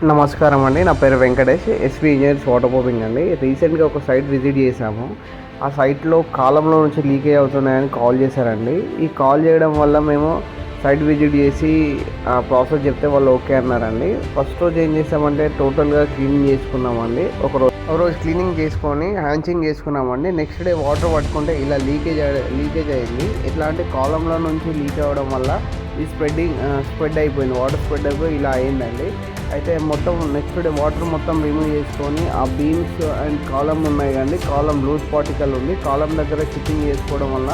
నమస్కారం అండి. నా పేరు Venkatesh. SV engineers water pumping అండి. రీసెంట్గా ఒక సైట్ విజిట్ చేశాము. ఆ సైట్లో కాలంలో నుంచి లీకేజ్ అవుతున్నాయని కాల్ చేశారండి. ఈ కాల్ చేయడం వల్ల మేము సైట్ విజిట్ చేసి ఆ ప్రాసెస్ చెప్తే వాళ్ళు ఓకే అన్నారండి. ఫస్ట్ రోజు ఏం చేసామంటే టోటల్గా క్లీనింగ్ చేసుకున్నామండి. ఒక రోజు క్లీనింగ్ చేసుకొని హ్యాంచింగ్ చేసుకున్నామండి. నెక్స్ట్ డే వాటర్ పట్టుకుంటే ఇలా లీకేజ్ అయింది. ఇట్లాంటి కాలంలో నుంచి లీక్ అవ్వడం వల్ల ఈ స్ప్రెడ్ అయిపోయింది. వాటర్ స్ప్రెడ్ అయిపోయి ఇలా అయిందండి. అయితే మొత్తం నెక్స్ట్ డే వాటర్ మొత్తం రిమూవ్ చేసుకొని ఆ బీమ్స్ అండ్ కాలం ఉన్నాయి కానీ కాలం లూజ్ పార్టికల్ ఉంది. కాలం దగ్గర చిప్పింగ్ చేసుకోవడం వల్ల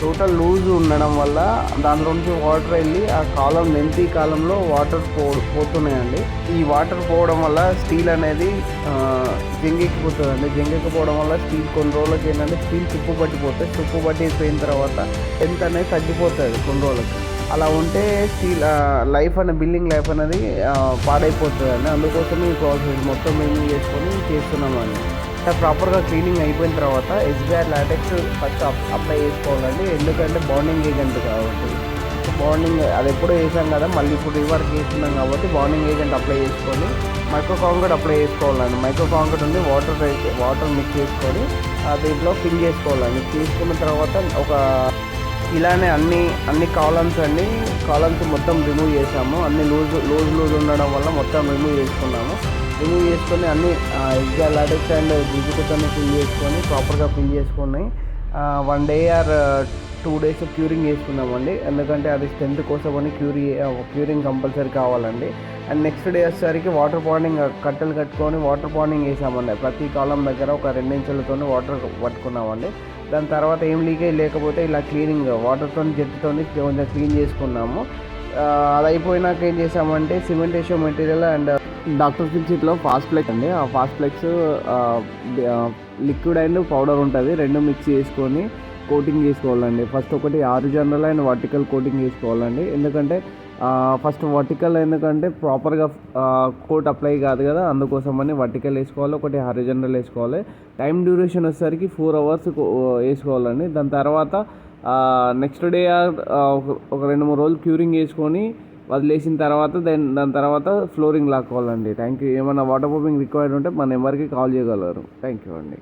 టోటల్ లూజ్ ఉండడం వల్ల దాంట్లో నుంచి వాటర్ వెళ్ళి ఆ కాలం లెంతీ కాలంలో వాటర్ పోతున్నాయండి. ఈ వాటర్ పోవడం వల్ల స్టీల్ అనేది జంగెక్కిపోతుందండి. జంగెక్కిపోవడం వల్ల స్టీల్ కొన్ని రోజులకి ఏంటంటే స్టీల్ తుప్పు పట్టిపోతుంది. తుప్పు పట్టిపోయిన తర్వాత ఎంత అనేది తగ్గిపోతుంది కొన్ని రోజులకి. అలా ఉంటే స్టీల్ బిల్డింగ్ లైఫ్ అనేది పాడైపోతుంది అండి. అందుకోసం ఈ ప్రాసెస్ మొత్తం మేము చేసుకొని చేస్తున్నామండి. ప్రాపర్గా క్లీనింగ్ అయిపోయిన తర్వాత ఎస్బీఆర్ లాటెక్స్ ఫస్ట్ అప్లై చేసుకోవాలండి. ఎందుకంటే బాండింగ్ ఏజెంట్ కాబట్టి బాండింగ్ అది ఎప్పుడో వేసాం కదా, మళ్ళీ ఇప్పుడు రివర్క్ చేస్తున్నాం కాబట్టి బాండింగ్ ఏజెంట్ అప్లై చేసుకొని మైక్రో కాంక్రీట్ అప్లై చేసుకోవాలండి. మైక్రో కాంక్రీట్ ఉంది వాటర్ మిక్స్ చేసుకొని దీంట్లో ఫిల్ చేసుకోవాలండి. తీసుకున్న తర్వాత ఇలానే అన్ని కాలమ్స్ మొత్తం రిమూవ్ చేసాము. అన్ని లూజ్ ఉండడం వల్ల మొత్తం రిమూవ్ చేసుకొని అన్ని ఎగ్జాల్ లాటెక్స్ అండ్ జిగుతుతో ప్రాపర్గా ఫిల్ చేసుకొని 1 day or 2 days క్యూరింగ్ చేసుకున్నామండి. ఎందుకంటే అది స్ట్రెంత్ కోసం అని క్యూరింగ్ కంపల్సరీ కావాలండి. అండ్ నెక్స్ట్ డే వచ్చేసరికి వాటర్ పాండింగ్ కట్టెలు కట్టుకొని వాటర్ పాండింగ్ వేసామండి. ప్రతి కాలం దగ్గర ఒక 2 ఇంచులతో వాటర్ పట్టుకున్నామండి. దాని తర్వాత ఏం లీకేజ్ లేకపోతే ఇలా క్లీనింగ్ వాటర్తో జెట్తో కొంచెం క్లీన్ చేసుకున్నాము. అది అయిపోయినాక ఏం చేసామంటే సిమెంటేషన్ మెటీరియల్ అండ్ డాక్టర్ ఫిక్సిట్లో ఫాస్ట్ఫ్లెక్స్ అండి. ఆ ఫాస్ట్ఫ్లెక్స్ లిక్విడ్ అండ్ పౌడర్ ఉంటుంది, రెండు మిక్స్ చేసుకొని కోటింగ్ చేసుకోవాలండి. ఫస్ట్ ఒకటి హారిజాంటల్ అండ్ వర్టికల్ కోటింగ్ చేసుకోవాలండి. ఎందుకంటే ఫస్ట్ వర్టికల్ ప్రాపర్గా కోట్ అప్లై కాదు కదా, అందుకోసమని వర్టికల్ వేసుకోవాలి, ఒకటి హారిజాంటల్ వేసుకోవాలి. టైం డ్యూరేషన్ వచ్చేసరికి 4 hours వేసుకోవాలండి. దాని తర్వాత నెక్స్ట్ డే ఒక 2-3 రోజులు క్యూరింగ్ చేసుకొని వదిలేసిన తర్వాత దాని తర్వాత ఫ్లోరింగ్ లాక్కోవాలండి. Thank you. ఏమైనా వాటర్ ప్రూఫింగ్ రిక్వైర్డ్ ఉంటే మన నెంబర్కి కాల్ చేయగలరు. థ్యాంక్ యూ అండి.